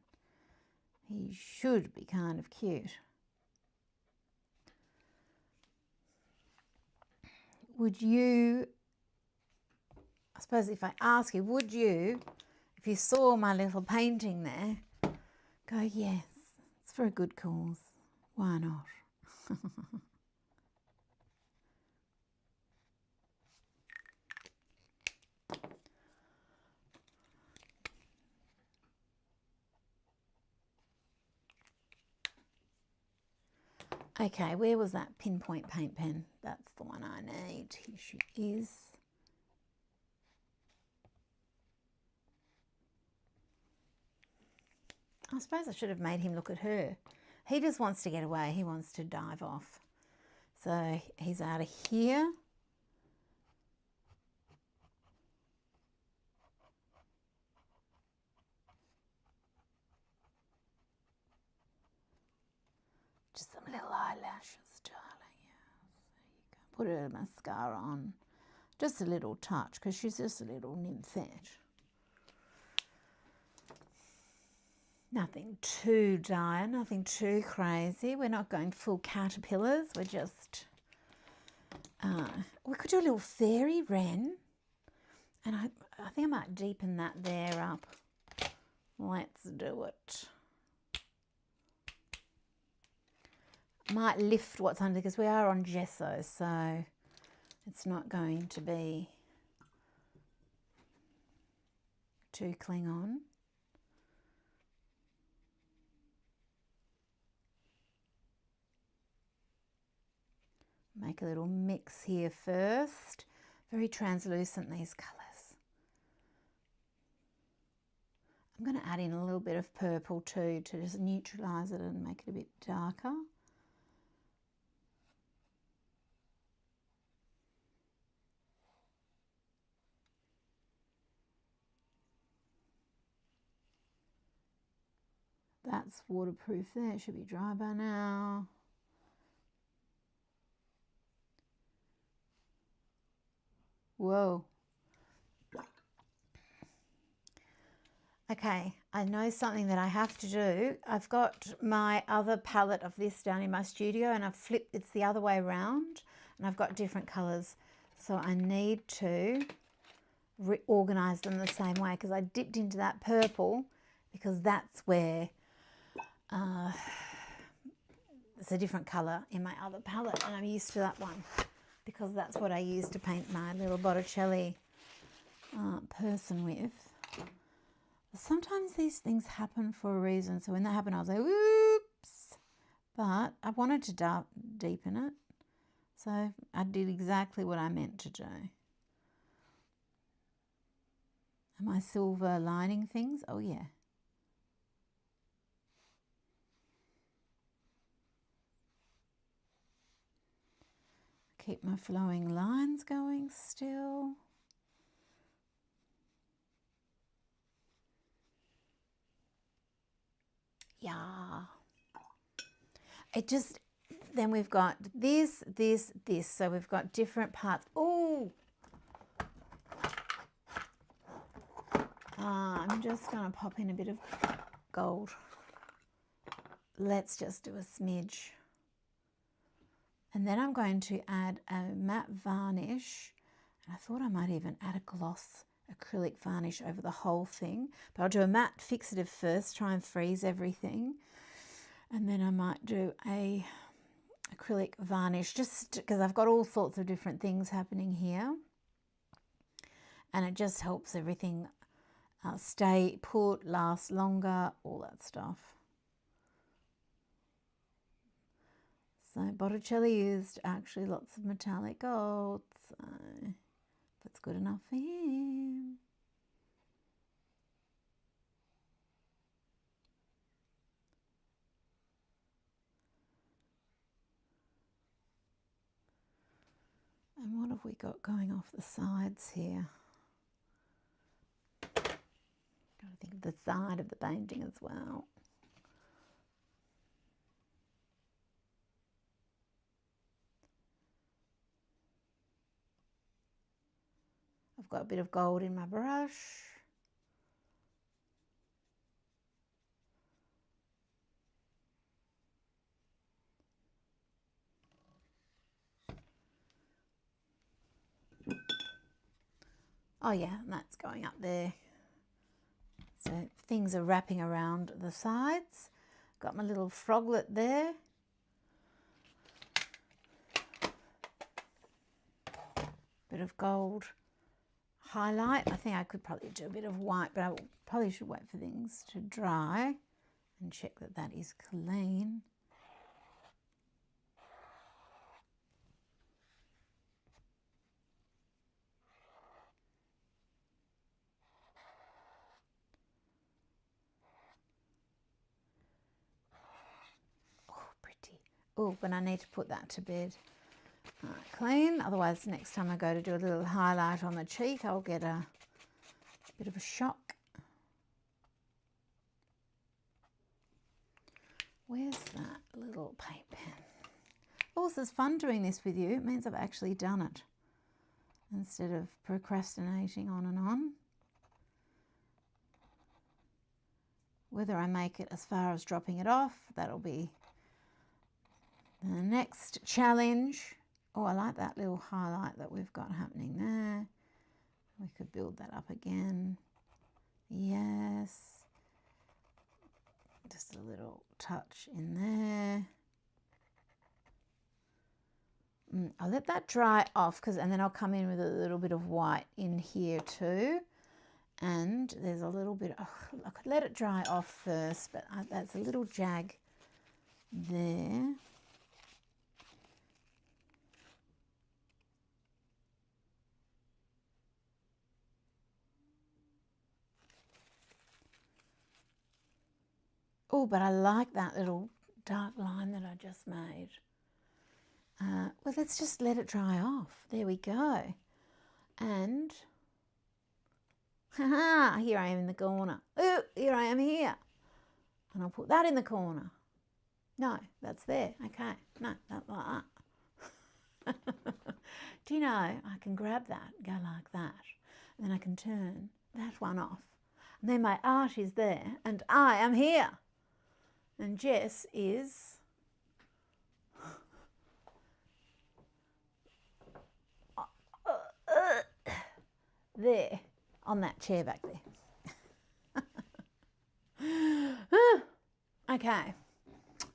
he should be kind of cute. Would you, I suppose if I ask you, would you, if you saw my little painting there, go, yes, it's for a good cause. Why not? Okay, where was that pinpoint paint pen? That's the one I need. Here she is. I suppose I should have made him look at her. He just wants to get away. He wants to dive off. So he's out of here. Just some little eyelashes, darling. Yeah. So you can put her mascara on. Just a little touch because she's just a little nymphette. Nothing too dire, nothing too crazy. We're not going full caterpillars. We're just, we could do a little fairy wren. And I think I might deepen that there up. Let's do it. I might lift what's under because we are on gesso, so it's not going to be too cling on. Make a little mix here first. Very translucent, these colours. I'm going to add in a little bit of purple too to just neutralise it and make it a bit darker. That's waterproof there. It should be dry by now. Whoa. Okay, I know something that I have to do. I've got my other palette of this down in my studio and I've flipped, it's the other way around and I've got different colours. So I need to reorganise them the same way because I dipped into that purple because that's where it's a different colour in my other palette and I'm used to that one because that's what I used to paint my little Botticelli person with. Sometimes these things happen for a reason, so when that happened I was like, whoops, but I wanted to deepen it, so I did exactly what I meant to do. Am I silver lining things? Oh yeah. Keep my flowing lines going still. Yeah. It just, then we've got this, this, this. So we've got different parts. Oh, I'm just going to pop in a bit of gold. Let's just do a smidge. And then I'm going to add a matte varnish. And I thought I might even add a gloss acrylic varnish over the whole thing. But I'll do a matte fixative first, try and freeze everything. And then I might do a acrylic varnish, just because I've got all sorts of different things happening here. And it just helps everything stay put, last longer, all that stuff. So Botticelli used actually lots of metallic gold, so that's good enough for him. And what have we got going off the sides here? Got to think of the side of the painting as well. I've got a bit of gold in my brush. Oh yeah, and that's going up there. So things are wrapping around the sides. Got my little froglet there. Bit of gold highlight. I think I could probably do a bit of white, but I probably should wait for things to dry and check that that is clean. Oh, pretty. Oh, but I need to put that to bed. Clean, otherwise next time I go to do a little highlight on the cheek I'll get a bit of a shock. Where's that little paint pen? Also, it's fun doing this with you. It means I've actually done it instead of procrastinating on and on. Whether I make it as far as dropping it off, that'll be the next challenge. Oh, I like that little highlight that we've got happening there. We could build that up again. Yes. Just a little touch in there. I'll let that dry off, and then I'll come in with a little bit of white in here too. And there's a little bit, I could let it dry off first, but that's a little jag there. Oh, but I like that little dark line that I just made. Well, let's just let it dry off. There we go. And, haha, here I am in the corner. Oh, here I am here. And I'll put that in the corner. No, that's there. Okay, no, not like that. Do you know, I can grab that, go like that, and then I can turn that one off. And then my art is there, and I am here. And Jess is there on that chair back there. Okay,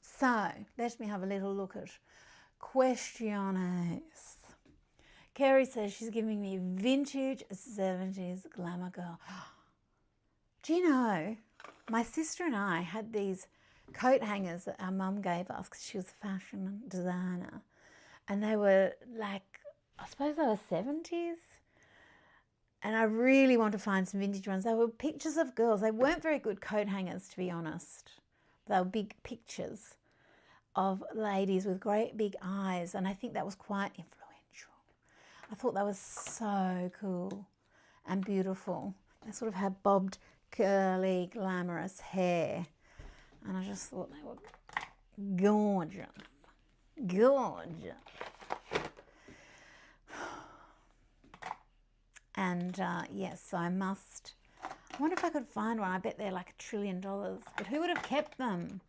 so let me have a little look at questionnaires. Kerry says she's giving me vintage 70s glamour girl. Do you know, my sister and I had these coat hangers that our mum gave us because she was a fashion designer, and they were like, I suppose they were 70s, and I really want to find some vintage ones. They were pictures of girls. They weren't very good coat hangers, to be honest. They were big pictures of ladies with great big eyes, and I think that was quite influential. I thought that was so cool and beautiful. They sort of had bobbed, curly, glamorous hair. And I just thought they were gorgeous. Gorgeous. And yes, I must I wonder if I could find one. I bet they're like $1 trillion. But who would have kept them?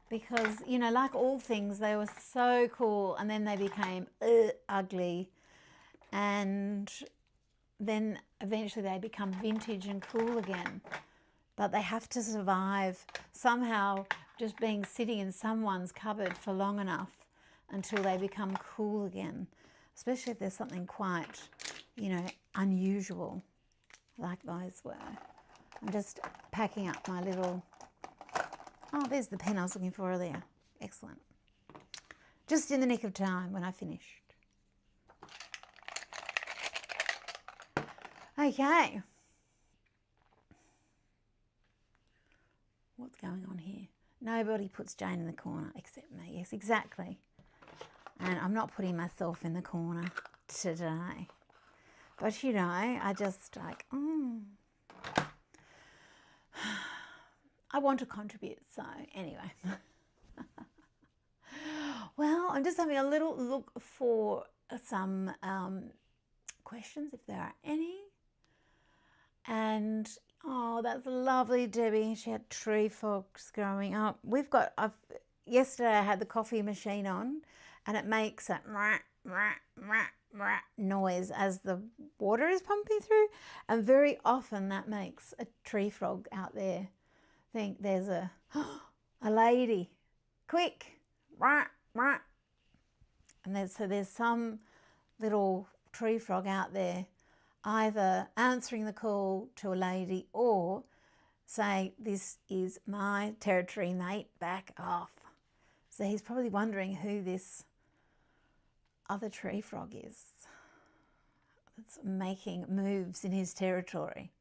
Because, you know, like all things, they were so cool and then they became ugly. And then eventually they become vintage and cool again. But they have to survive somehow just being sitting in someone's cupboard for long enough until they become cool again. Especially if there's something quite, you know, unusual like those were. I'm just packing up my little... Oh, there's the pen I was looking for earlier. Excellent. Just in the nick of time when I finished. Okay. What's going on here? Nobody puts Jane in the corner except me. Yes, exactly. And I'm not putting myself in the corner today. But, you know, I just like, I want to contribute. So, anyway. Well, I'm just having a little look for some questions, if there are any. And, oh, that's lovely, Debbie. She had tree frogs growing up. Yesterday I had the coffee machine on and it makes a noise as the water is pumping through. And very often that makes a tree frog out there think there's a lady. Quick. And there's some little tree frog out there either answering the call to a lady or saying, this is my territory, mate, back off. So he's probably wondering who this other tree frog is that's making moves in his territory.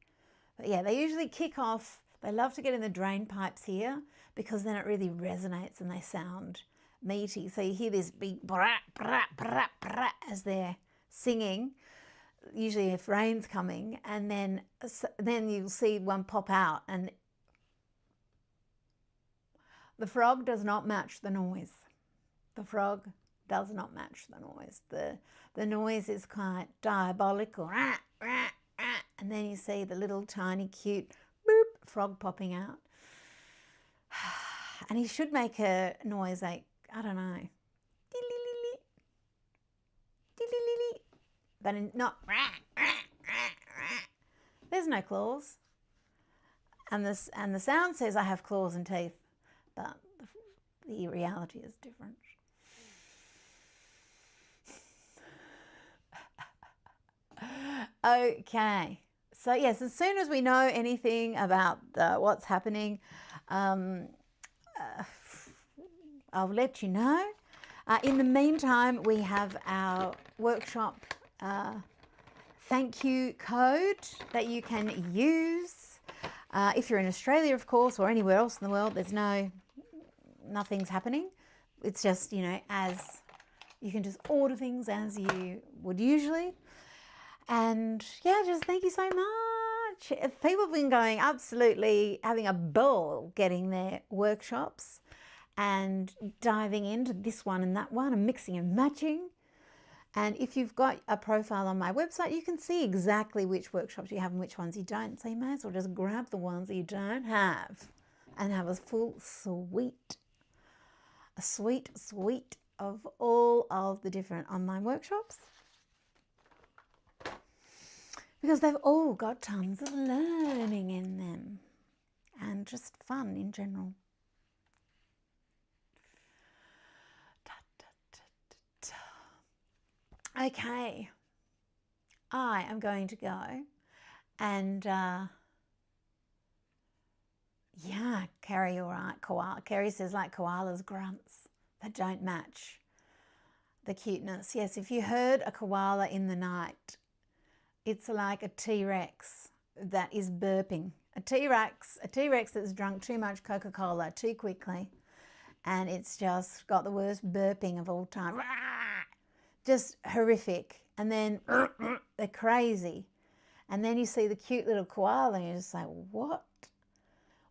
But yeah, they usually kick off. They love to get in the drain pipes here because then it really resonates and they sound meaty. So you hear this big brat, brat, brat, brat as they're singing, usually if rain's coming, and then you'll see one pop out and the frog does not match the noise. The frog does not match the noise. The noise is quite diabolical. And then you see the little tiny cute boop frog popping out. And he should make a noise like, I don't know, but not, there's no claws. And the sound says I have claws and teeth, but the reality is different. Okay, so yes, as soon as we know anything about what's happening, I'll let you know. In the meantime, we have our workshop thank you code that you can use. If you're in Australia, of course, or anywhere else in the world, nothing's happening. It's just, you know, as you can just order things as you would usually. And yeah, just thank you so much. People have been going absolutely having a ball getting their workshops and diving into this one and that one and mixing and matching. And if you've got a profile on my website, you can see exactly which workshops you have and which ones you don't. So you may as well just grab the ones that you don't have and have a full suite of all of the different online workshops. Because they've all got tons of learning in them and just fun in general. Okay, I am going to go and yeah, Carrie, all right, koala. Carrie says like koalas grunts that don't match the cuteness. Yes, if you heard a koala in the night, it's like a T-Rex that is burping. A T-Rex that's drunk too much Coca-Cola too quickly, and it's just got the worst burping of all time. Just horrific. And then they're crazy. And then you see the cute little koala and you're just like, what?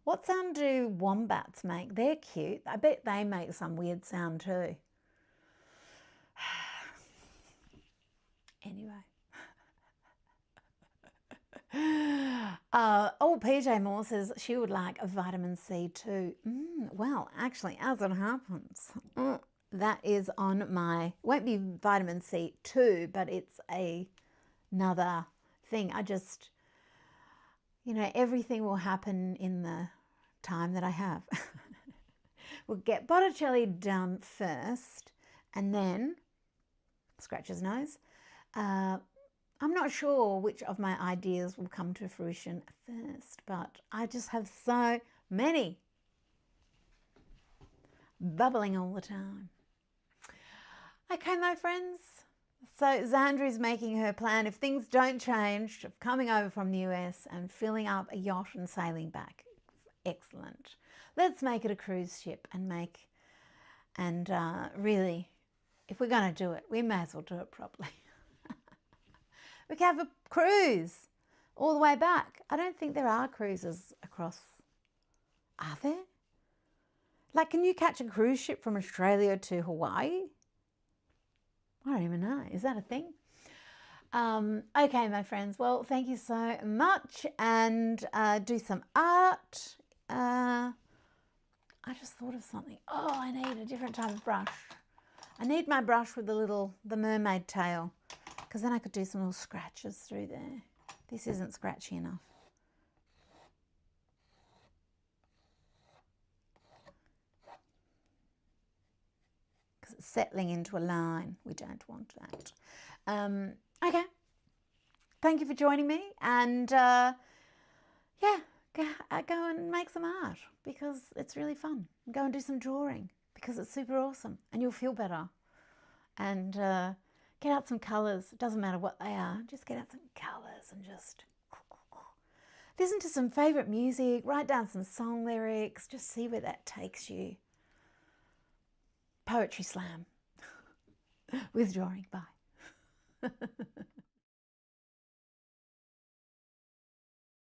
What sound do wombats make? They're cute. I bet they make some weird sound too. Anyway. PJ Moore says she would like a vitamin C too. Well, actually, as it happens, that is on my, won't be vitamin C too, but it's another thing. I just, you know, everything will happen in the time that I have. We'll get Botticelli done first and then scratch his nose. I'm not sure which of my ideas will come to fruition first, but I just have so many bubbling all the time. Okay, my friends. So Xandra is making her plan, if things don't change, of coming over from the US and filling up a yacht and sailing back. Excellent. Let's make it a cruise ship and really, if we're going to do it, we may as well do it properly. We can have a cruise all the way back. I don't think there are cruises across, are there? Like, can you catch a cruise ship from Australia to Hawaii? I don't even know. Is that a thing? Okay, my friends. Well, thank you so much. And do some art. I just thought of something. Oh, I need a different type of brush. I need my brush with the mermaid tail, because then I could do some little scratches through there. This isn't scratchy enough. Because it's settling into a line. We don't want that. Okay. Thank you for joining me. And yeah, go and make some art because it's really fun. Go and do some drawing because it's super awesome and you'll feel better. And get out some colours. It doesn't matter what they are. Just get out some colours and just listen to some favourite music. Write down some song lyrics. Just see where that takes you. Poetry slam with drawing. Bye.